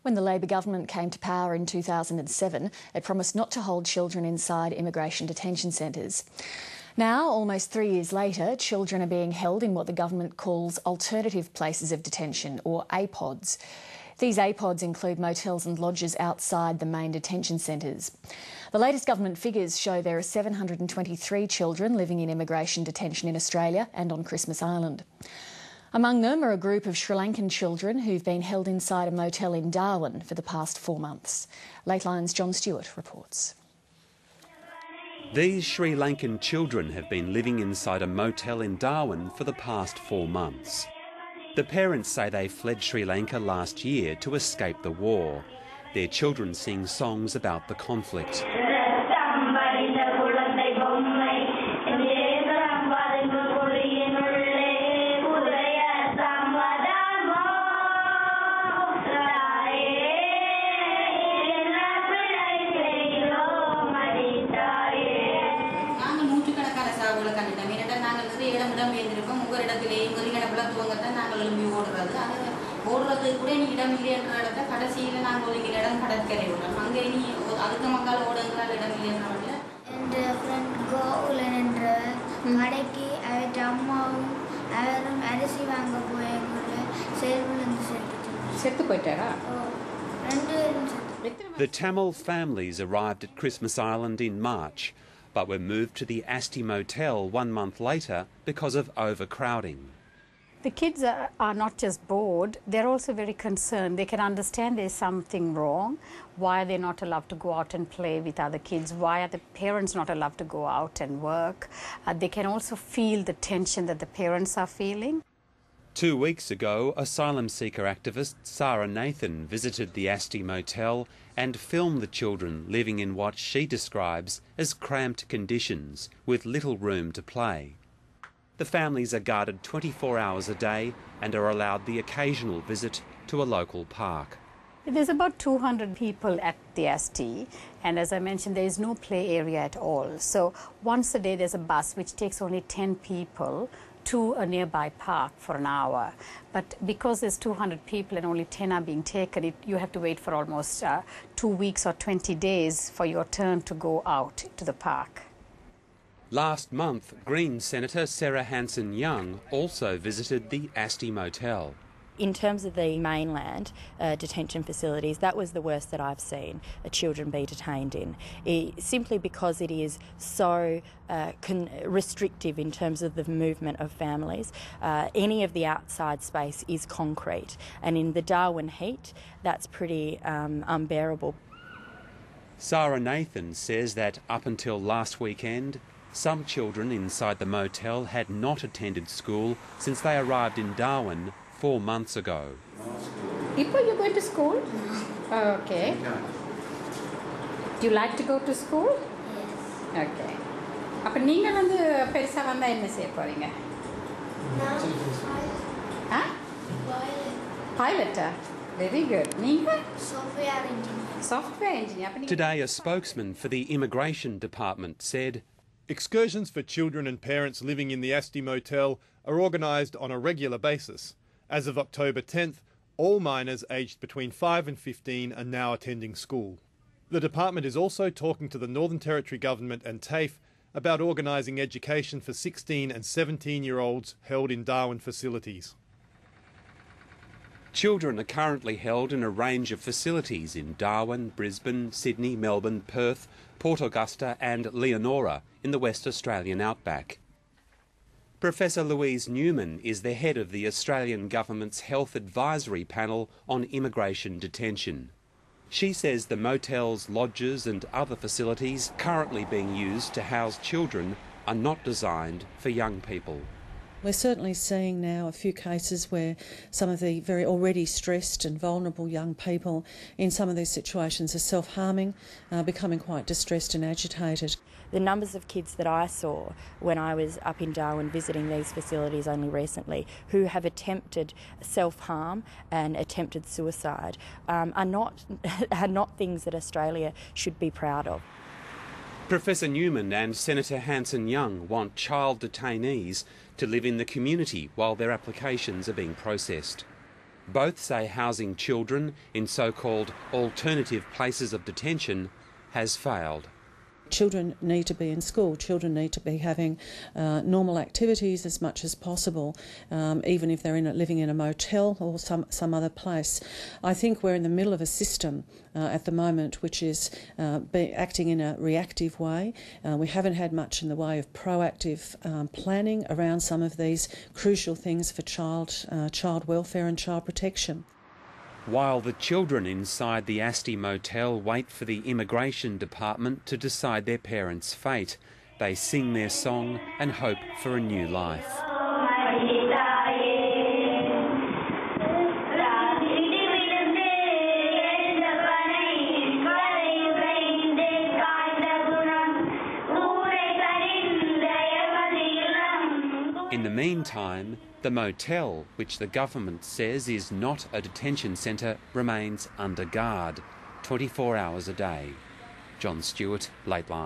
When the Labor government came to power in 2007, it promised not to hold children inside immigration detention centres. Now, almost 3 years later, children are being held in what the government calls alternative places of detention, or APODs. These APODs include motels and lodges outside the main detention centres. The latest government figures show there are 723 children living in immigration detention in Australia and on Christmas Island. Among them are a group of Sri Lankan children who've been held inside a motel in Darwin for the past 4 months. Lateline's John Stewart reports. These Sri Lankan children have been living inside a motel in Darwin for the past 4 months. The parents say they fled Sri Lanka last year to escape the war. Their children sing songs about the conflict. The Tamil families arrived at Christmas Island in March, but were moved to the Asti Motel 1 month later because of overcrowding. The kids are not just bored, they're also very concerned. They can understand there's something wrong. Why are they not allowed to go out and play with other kids? Why are the parents not allowed to go out and work? They can also feel the tension that the parents are feeling. 2 weeks ago, asylum seeker activist Sarah Nathan visited the Asti Motel and filmed the children living in what she describes as cramped conditions with little room to play. The families are guarded 24 hours a day and are allowed the occasional visit to a local park. There's about 200 people at the Asti, and as I mentioned, there is no play area at all. So once a day there's a bus which takes only 10 people to a nearby park for an hour. But because there's 200 people and only 10 are being taken, you have to wait for almost 2 weeks or 20 days for your turn to go out to the park. Last month, Green Senator Sarah Hanson-Young also visited the Asti Motel. In terms of the mainland detention facilities, that was the worst that I've seen children be detained in, simply because it is so restrictive in terms of the movement of families. Any of the outside space is concrete, and in the Darwin heat, that's pretty unbearable. Sarah Nathan says that up until last weekend, some children inside the motel had not attended school since they arrived in Darwin 4 months ago. Ipo, you're going to school? Oh, okay. Do you like to go to school? Yes. Okay. அப்ப நீங்க வந்து பெருசா வந்தா என்ன செய்ய போறீங்க? Pilot. Very good. நீங்க? Software engineer. Today, a spokesman for the Immigration Department said, "Excursions for children and parents living in the Asti Motel are organised on a regular basis. As of October 10th, all minors aged between 5 and 15 are now attending school." The department is also talking to the Northern Territory Government and TAFE about organising education for 16 and 17-year-olds held in Darwin facilities. Children are currently held in a range of facilities in Darwin, Brisbane, Sydney, Melbourne, Perth, Port Augusta and Leonora in the West Australian outback. Professor Louise Newman is the head of the Australian Government's Health Advisory Panel on Immigration Detention. She says the motels, lodges and other facilities currently being used to house children are not designed for young people. We're certainly seeing now a few cases where some of the very already stressed and vulnerable young people in some of these situations are self-harming, becoming quite distressed and agitated. The numbers of kids that I saw when I was up in Darwin visiting these facilities only recently who have attempted self-harm and attempted suicide are not things that Australia should be proud of. Professor Newman and Senator Hanson-Young want child detainees to live in the community while their applications are being processed. Both say housing children in so-called alternative places of detention has failed. Children need to be in school, children need to be having normal activities as much as possible, even if they're living in a motel or some other place. I think we're in the middle of a system at the moment which is acting in a reactive way. We haven't had much in the way of proactive planning around some of these crucial things for child welfare and child protection. While the children inside the Asti motel wait for the immigration department to decide their parents' fate, they sing their song and hope for a new life. In the meantime, the motel, which the government says is not a detention centre, remains under guard 24 hours a day. John Stewart, Lateline.